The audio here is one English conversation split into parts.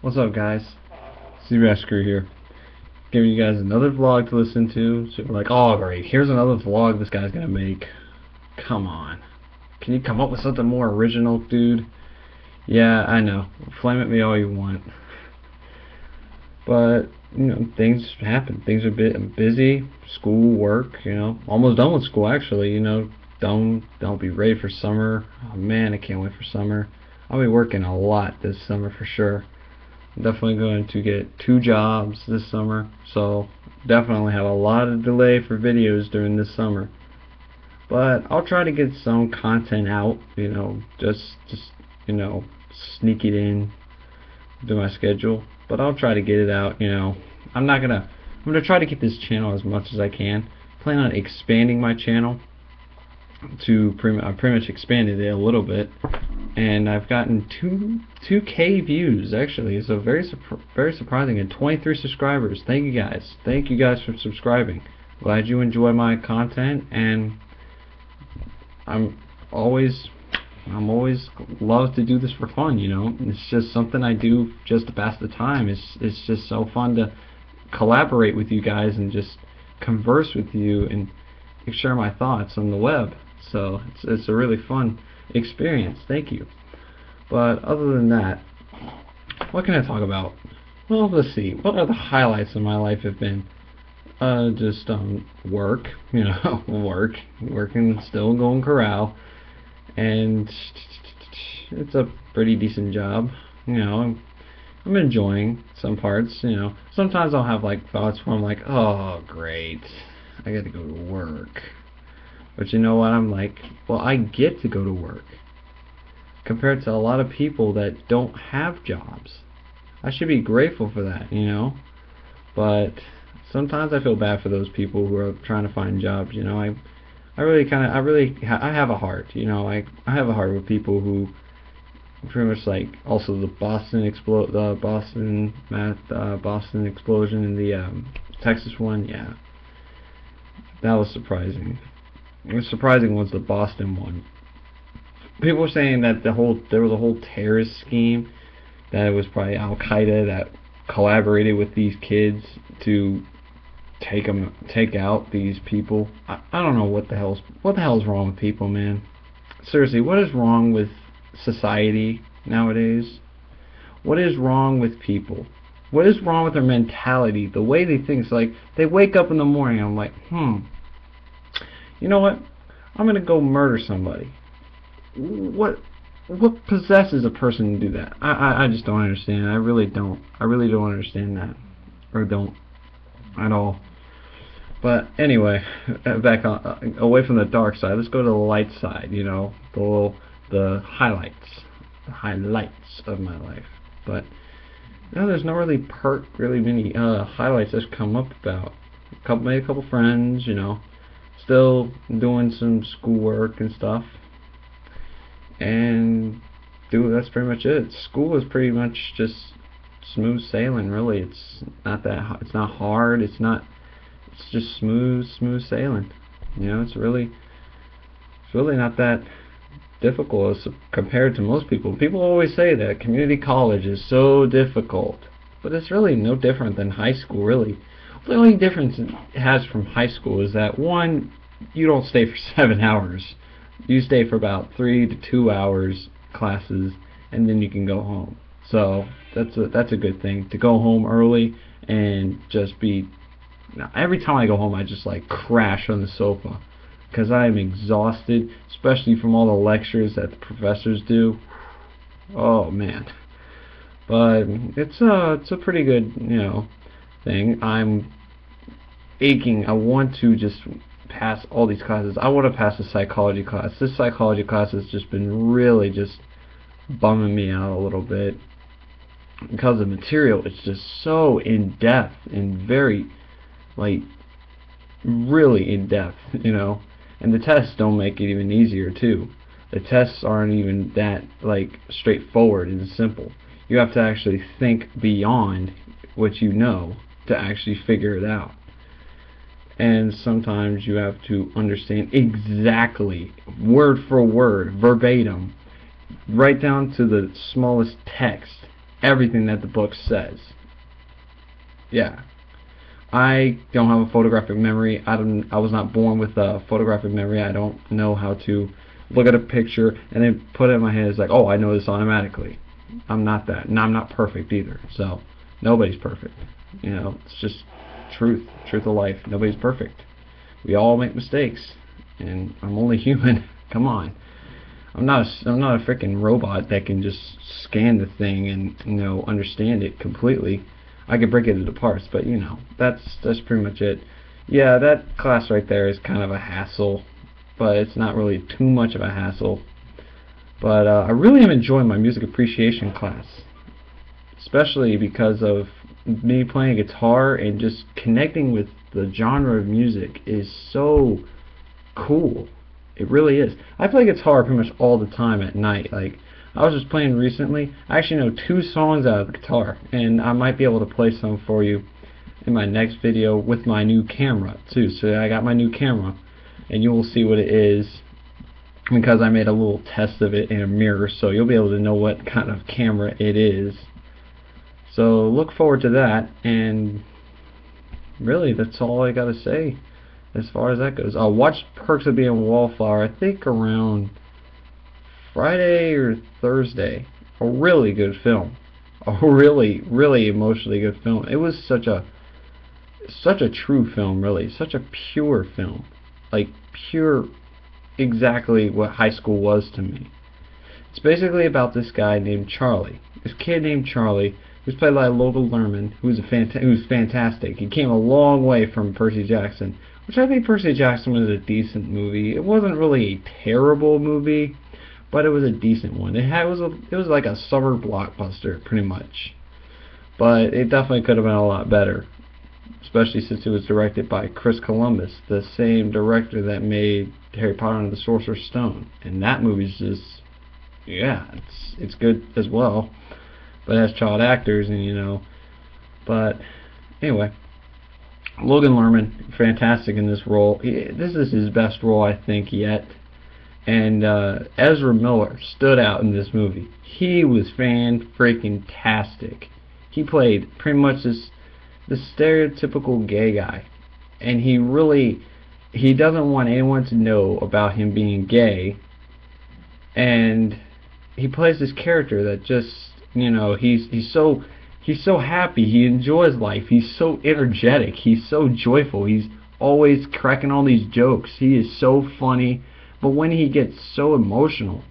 What's up, guys? SeabassCrew's here, giving you guys another vlog to listen to. So you're like, oh great, here's another vlog this guy's gonna make. Come on, can you come up with something more original, dude? Yeah, I know. Flame at me all you want, but things happen. Things are busy. School, work. Almost done with school actually. Don't be ready for summer. Oh man, I can't wait for summer. I'll be working a lot this summer for sure. I'm definitely going to get 2 jobs this summer, so definitely have a lot of delay for videos during this summer. But I'll try to get some content out, just sneak it in to my schedule. But I'll try to get it out, I'm gonna try to keep this channel as much as I can. Plan on expanding my channel to I pretty much expanded it a little bit, and I've gotten 2K views actually, so very surprising, and 23 subscribers. Thank you guys for subscribing. Glad you enjoy my content, and I'm always love to do this for fun. It's just something I do just to pass the time. It's just so fun to collaborate with you guys and just converse with you and share my thoughts on the web. So it's a really fun experience. Thank you. But other than that, what can I talk about? Well, let's see. What are the highlights of my life have been? Just work. Working, still going corral, and it's a pretty decent job. I'm enjoying some parts. Sometimes I'll have like thoughts where I'm like, oh great, I got to go to work. But you know what? I'm like, well, I get to go to work compared to a lot of people that don't have jobs. I should be grateful for that, But sometimes I feel bad for those people who are trying to find jobs. I have a heart. I have a heart with people who pretty much like also the Boston explosion and the Texas one. Yeah, that was surprising. The surprising was the Boston one. People were saying that there was a whole terrorist scheme, that it was probably Al Qaeda that collaborated with these kids to take out these people. I don't know what the hell's wrong with people, man. Seriously, what is wrong with society nowadays? What is wrong with people? What is wrong with their mentality? The way they think. It's like they wake up in the morning and I'm like, you know what? I'm gonna go murder somebody. What possesses a person to do that? I just don't understand. I really don't understand that, or don't at all. But anyway, back on away from the dark side. Let's go to the light side. The highlights of my life. But there's not really many highlights that's come up about. Made a couple friends. Still doing some schoolwork and stuff, and that's pretty much it. School is pretty much just smooth sailing, really. It's not hard. It's just smooth sailing. It's really not that difficult as compared to most people. People always say that community college is so difficult, but it's really no different than high school, really. The only difference it has from high school is that, one, you don't stay for 7 hours. You stay for about 3 to 2 hours classes, and then you can go home. So that's a good thing, to go home early and just be. Every time I go home, I just like crash on the sofa because I am exhausted, especially from all the lectures that the professors do. Oh man. But it's a pretty good thing. I'm aching. I want to just pass all these classes. I want to pass the psychology class. This psychology class has just been really just bumming me out a little bit because the material is just so in depth and very really in depth, and the tests don't make it even easier too. The tests aren't even that straightforward and simple. You have to actually think beyond what you know to actually figure it out. And sometimes you have to understand exactly, word for word, verbatim, right down to the smallest text, everything that the book says. Yeah. I don't have a photographic memory. I was not born with a photographic memory. I don't know how to look at a picture and then put it in my head. It's like, oh, I know this automatically. I'm not that. And I'm not perfect either. So nobody's perfect. You know, it's just truth of life. Nobody's perfect. We all make mistakes, and I'm only human. Come on. I'm not a freaking robot that can just scan the thing and, you know, understand it completely. I could break it into parts, but you know, that's pretty much it. Yeah, that class right there is kind of a hassle, but it's not really too much of a hassle. But I really am enjoying my music appreciation class, especially because of me playing guitar and just connecting with the genre of music is so cool. It really is. I play guitar pretty much all the time at night. Like, I was just playing recently. I actually know 2 songs out of the guitar, and I might be able to play some for you in my next video with my new camera too. So I got my new camera, and you will see what it is, because I made a little test of it in a mirror, so you'll be able to know what kind of camera it is. So look forward to that, and really that's all I gotta say as far as that goes. I'll watch Perks of Being a Wallflower, I think around Friday or Thursday. A really good film. A really emotionally good film. It was such a true film, really. Such a pure film. Like, pure, exactly what high school was to me. It's basically about this guy named Charlie. This kid named Charlie, who's played by Logan Lerman, who's fantastic. He came a long way from Percy Jackson, which I think Percy Jackson was a decent movie. It wasn't really a terrible movie, but it was a decent one. It was like a summer blockbuster, pretty much. But it definitely could have been a lot better, especially since it was directed by Chris Columbus, the same director that made Harry Potter and the Sorcerer's Stone. And that movie's just, yeah, it's good as well, but it has child actors, and you know. But anyway, Logan Lerman, fantastic in this role. This is his best role, I think, yet. And Ezra Miller stood out in this movie. He was fan-freaking-tastic. He played pretty much the stereotypical gay guy, and he doesn't want anyone to know about him being gay, and he plays this character that just, you know, he's so happy, he enjoys life, he's so energetic, he's so joyful, he's always cracking all these jokes, he is so funny. But when he gets so emotional,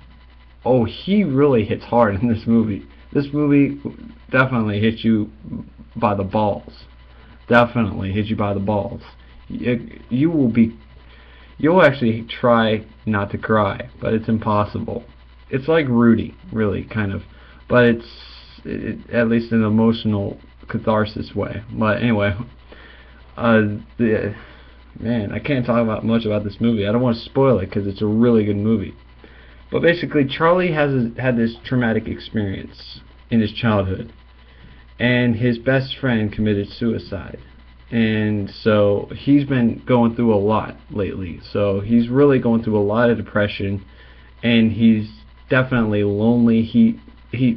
oh, he really hits hard in this movie. This movie definitely hits you by the balls. Definitely hits you by the balls. You'll actually try not to cry, but it's impossible. It's like Rudy, really, kind of. But it's at least an emotional catharsis way. But anyway, man, I can't talk about much about this movie. I don't want to spoil it because it's a really good movie. But basically, Charlie had this traumatic experience in his childhood, and his best friend committed suicide. And so he's been going through a lot lately. So he's really going through a lot of depression, and he's definitely lonely. He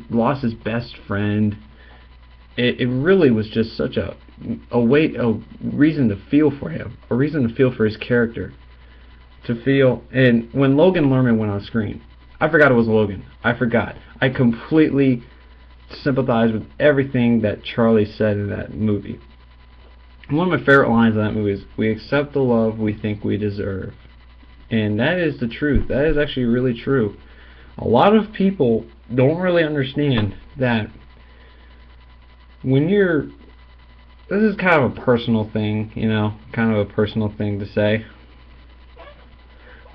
lost his best friend. It really was just such a reason to feel for him, a reason to feel for his character, and when Logan Lerman went on screen, I forgot it was Logan. I completely sympathized with everything that Charlie said in that movie. One of my favorite lines in that movie is, "We accept the love we think we deserve," and that is the truth. That is actually really true. A lot of people don't really understand that when you're, this is kind of a personal thing, you know, kind of a personal thing to say,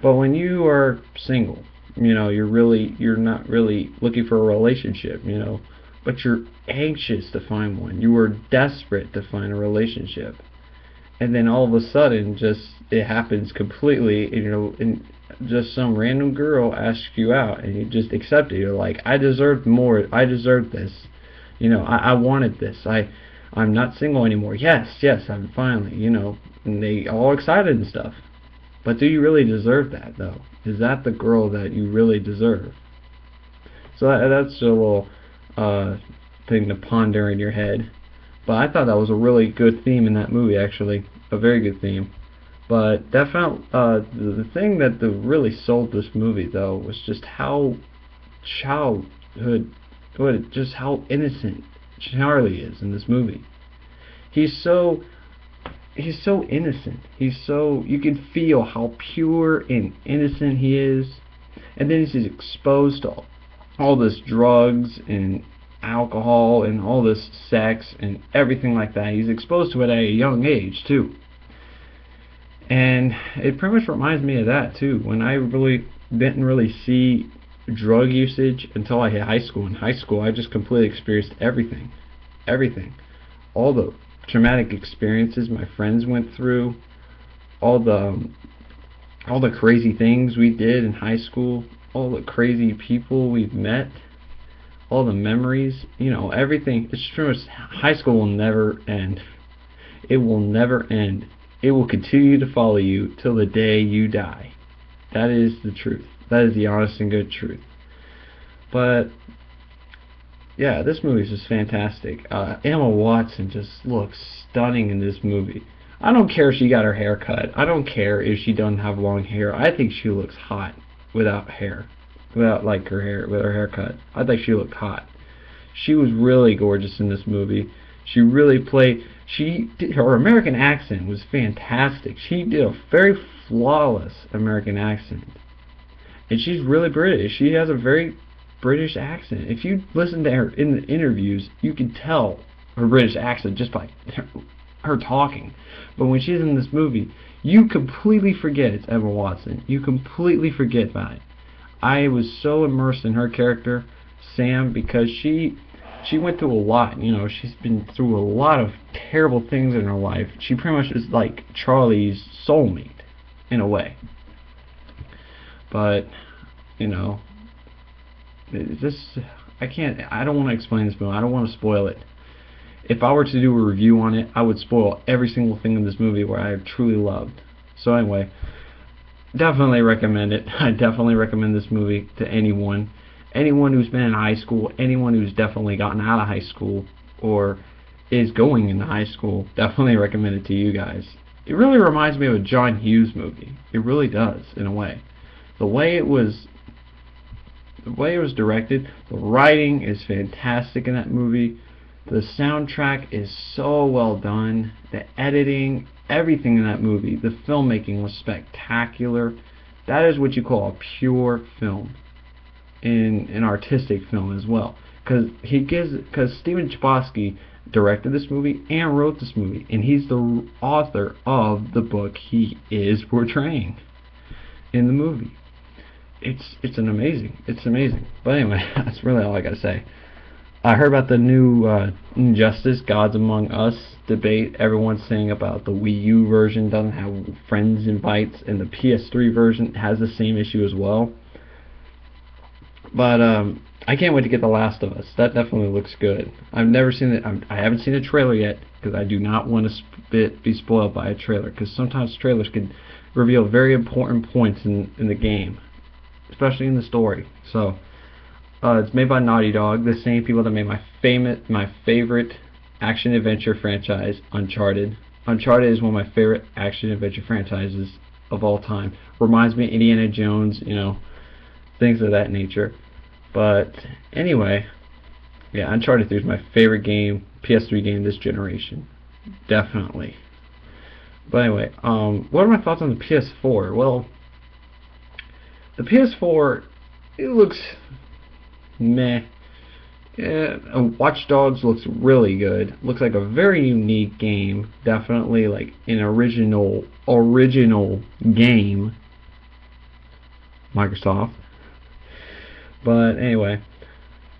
but when you are single, you know, you're not really looking for a relationship, you know, but you're anxious to find one. You are desperate to find a relationship, and then all of a sudden, just it happens completely, you know, and just some random girl asks you out, and you just accept it. You're like, I deserved more. I deserved this. You know, I wanted this. I'm not single anymore. Yes, I'm finally, you know, and they all excited and stuff. But do you really deserve that, though? Is that the girl that you really deserve? So that's a little thing to ponder in your head. But I thought that was a really good theme in that movie, actually, a very good theme. But definitely, the thing that really sold this movie though was just how childhood, just how innocent Charlie is in this movie. He's so innocent. You can feel how pure and innocent he is, and then he's exposed to all this drugs and alcohol and all this sex and everything like that. He's exposed to it at a young age too. And it pretty much reminds me of that too, when I really didn't really see drug usage until I hit high school. In high school, I just completely experienced everything. All the traumatic experiences my friends went through, all the crazy things we did in high school, all the crazy people we've met, all the memories, everything. It's true. High school will never end. It will never end. It will continue to follow you till the day you die. That is the truth. That is the honest and good truth. But yeah, this movie is just fantastic. Emma Watson just looks stunning in this movie. I don't care if she got her hair cut. I don't care if she doesn't have long hair. I think she looks hot without hair. Without like her hair, with her hair cut. I think she looked hot. She was really gorgeous in this movie. She really played. Her American accent was fantastic. She did a very flawless American accent. And she's really British. She has a very British accent. If you listen to her in the interviews, you can tell her British accent just by her talking. But when she's in this movie, you completely forget it's Emma Watson. You completely forget about it. I was so immersed in her character, Sam, because she went through a lot. She's been through a lot of terrible things in her life. She pretty much is like Charlie's soulmate, in a way. But, I don't want to explain this movie. I don't want to spoil it. If I were to do a review on it, I would spoil every single thing in this movie where I truly loved. So anyway, definitely recommend it. I definitely recommend this movie to anyone. Anyone who's been in high school, anyone who's definitely gotten out of high school or is going into high school, definitely recommend it to you guys. It really reminds me of a John Hughes movie. It really does, in a way. The way it was directed, the writing is fantastic in that movie. The soundtrack is so well done. The editing, everything in that movie, the filmmaking was spectacular. That is what you call a pure film. In an artistic film as well, because Steven Chbosky directed this movie and wrote this movie, and he's the author of the book he is portraying in the movie. It's amazing. But anyway, that's really all I gotta say. I heard about the new Injustice Gods Among Us debate. Everyone's saying about the Wii U version doesn't have friends invites, and the PS3 version has the same issue as well. But I can't wait to get The Last of Us. That definitely looks good. I've never seen it. I haven't seen a trailer yet because I do not want to be spoiled by a trailer, because sometimes trailers can reveal very important points in the game, especially in the story. So it's made by Naughty Dog, the same people that made my favorite action adventure franchise, Uncharted. Uncharted is one of my favorite action adventure franchises of all time. Reminds me of Indiana Jones, things of that nature. But anyway, yeah, Uncharted 3 is my favorite game, PS3 game this generation, definitely. But anyway, what are my thoughts on the PS4? Well, the PS4, it looks meh. Yeah, Watch Dogs looks really good. Looks like a very unique game, definitely like an original game. Microsoft. But anyway,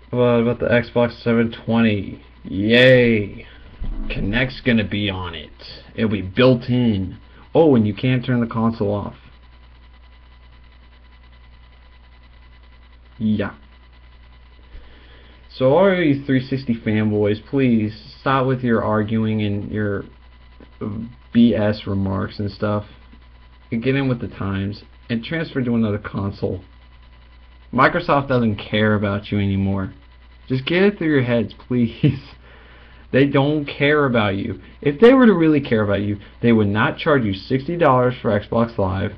about the Xbox 720, yay! Kinect's gonna be on it. It'll be built in. Oh, and you can't turn the console off. Yeah. So all you 360 fanboys, please stop with your arguing and your BS remarks and stuff, and get in with the times and transfer to another console. Microsoft doesn't care about you anymore. Just get it through your heads, please. They don't care about you. If they were to really care about you, they would not charge you $60 for Xbox Live.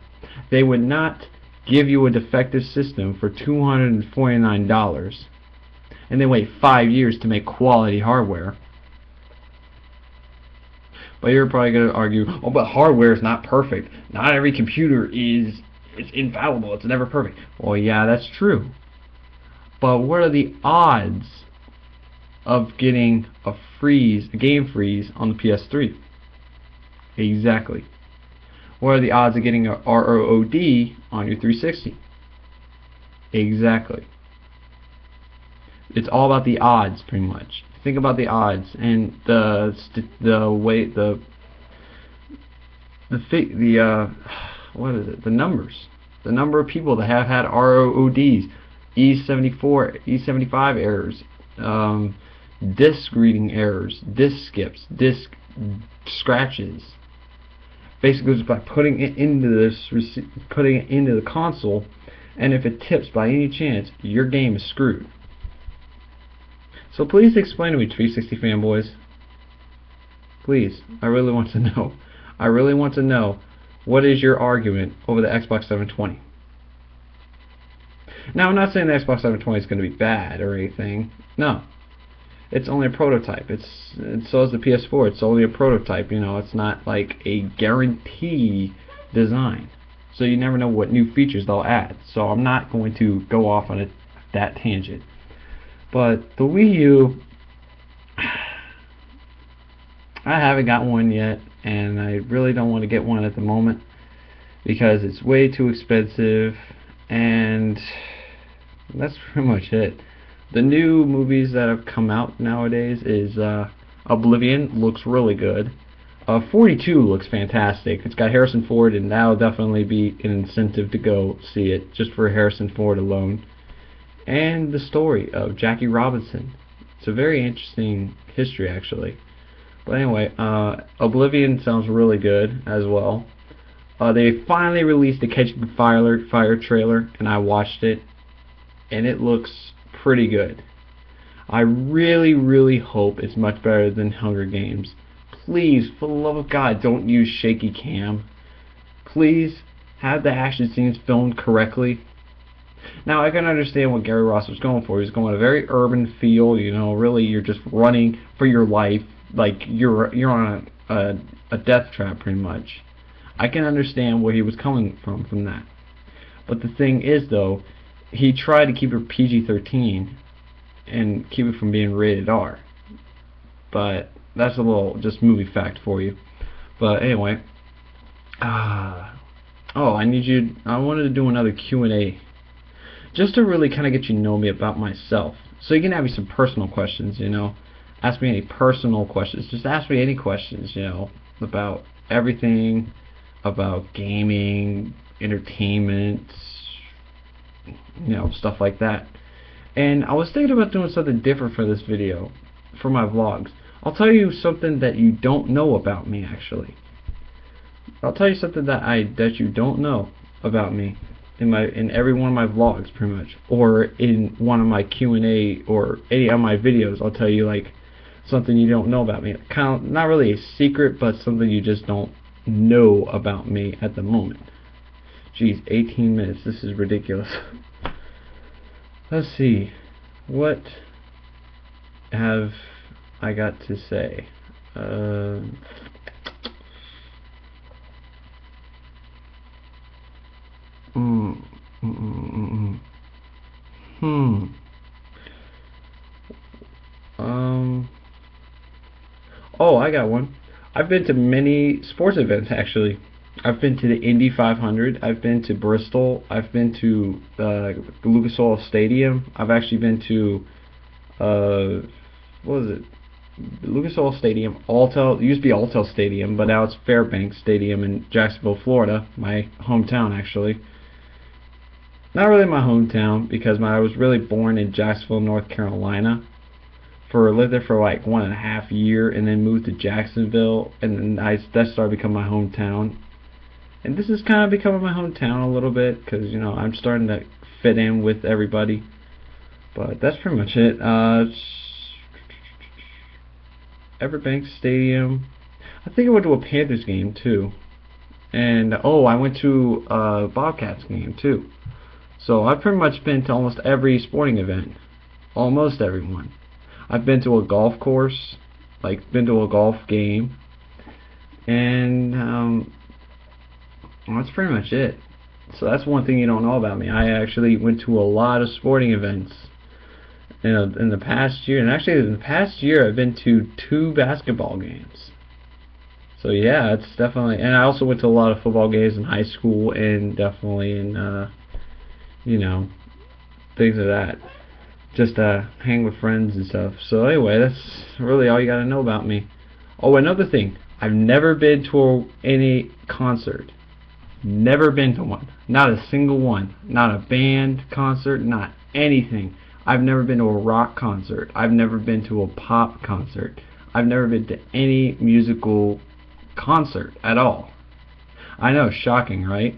They would not give you a defective system for $249 and then wait 5 years to make quality hardware. But you're probably going to argue, oh, but hardware is not perfect. Not every computer is infallible. It's never perfect. Well, yeah, that's true. But what are the odds of getting a game freeze on the PS3? Exactly. What are the odds of getting a ROOD on your 360? Exactly. It's all about the odds, pretty much. Think about the odds and the numbers. The number of people that have had ROODs, E74, E75 errors, disk reading errors, disk skips, disk scratches. Basically, just by putting it into the console, and if it tips by any chance, your game is screwed. So please explain to me, 360 fanboys. Please, I really want to know. I really want to know, what is your argument over the Xbox 720? Now, I'm not saying the Xbox 720 is going to be bad or anything. No. It's only a prototype. So is the PS4. It's only a prototype. You know, it's not like a guarantee design. So you never know what new features they'll add. So I'm not going to go off on that tangent. But the Wii U, I haven't got one yet, and I really don't want to get one at the moment because it's way too expensive, and that's pretty much it. The new movies that have come out nowadays is Oblivion looks really good. 42 looks fantastic. It's got Harrison Ford, and that'll definitely be an incentive to go see it just for Harrison Ford alone. And the story of Jackie Robinson. It's a very interesting history, actually. But anyway, Oblivion sounds really good as well. They finally released the Catching Fire trailer, and I watched it, and it looks pretty good. I really, really hope it's much better than Hunger Games. Please, for the love of God, don't use shaky cam. Please, have the action scenes filmed correctly. Now, I can understand what Gary Ross was going for. He was going a very urban feel, you know, really you're just running for your life, like you're on a death trap, pretty much. I can understand where he was coming from that. But the thing is, though, he tried to keep it PG-13 and keep it from being rated R. But that's a little just movie fact for you. But anyway, I wanted to do another Q&A just to really kind of get you to know me about myself. So you can have me some personal questions, you know. Ask me any personal questions. Just ask me any questions, you know, about everything, about gaming, entertainment, you know, stuff like that. And I was thinking about doing something different for this video, for my vlogs. I'll tell you something that you don't know about me, actually. I'll tell you something that you don't know about me in every one of my vlogs, pretty much, or in one of my Q&A or any of my videos. I'll tell you like something you don't know about me. Kind of not really a secret, but something you just don't know about me at the moment. Jeez, 18 minutes. This is ridiculous. Let's see. What have I got to say? Oh, I got one. I've been to many sports events, actually. I've been to the Indy 500. I've been to Bristol. I've been to Lucas Oil Stadium. I've actually been to what was it? Lucas Oil Stadium. It used to be Alltel Stadium, but now it's Fairbanks Stadium in Jacksonville, Florida, my hometown, actually. Not really my hometown, because I was really born in Jacksonville, North Carolina. Lived there for like 1.5 years, and then moved to Jacksonville, and then that started becoming my hometown. And this is kind of becoming my hometown a little bit, because, you know, I'm starting to fit in with everybody. But that's pretty much it. Everbank Stadium. I think I went to a Panthers game too. And oh, I went to a Bobcats game too. So I've pretty much been to almost every sporting event. Almost everyone. I've been to a golf course, like been to a golf game, and well, that's pretty much it. So that's one thing you don't know about me. I actually went to a lot of sporting events in the past year, and actually in the past year I've been to 2 basketball games. So yeah, it's definitely, and I also went to a lot of football games in high school, and definitely in you know, things of that. Just hang with friends and stuff. So anyway, that's really all you gotta know about me. Oh, another thing, I've never been to any concert. Never been to one. Not a single one. Not a band concert, not anything. I've never been to a rock concert. I've never been to a pop concert. I've never been to any musical concert at all. I know, shocking, right?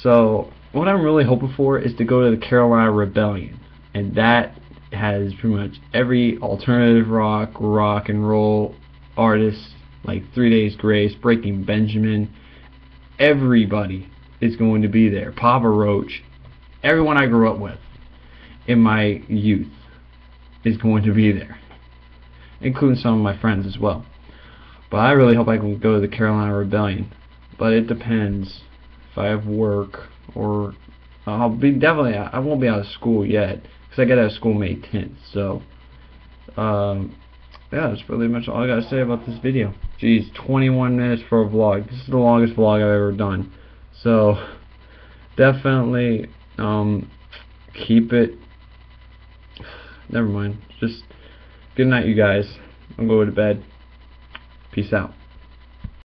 So what I'm really hoping for is to go to the Carolina Rebellion, and that has pretty much every alternative rock and roll artist, like 3 Days Grace, Breaking Benjamin. Everybody is going to be there. Papa Roach, everyone I grew up with in my youth is going to be there, including some of my friends as well. But I really hope I can go to the Carolina Rebellion. But it depends if I have work, or I'll be definitely, I won't be out of school yet because I get out of school May 10th. So yeah, that's pretty much all I gotta say about this video. Jeez, 21 minutes for a vlog. This is the longest vlog I've ever done. So definitely keep it. Never mind. Just good night, you guys. I'm going to bed. Peace out.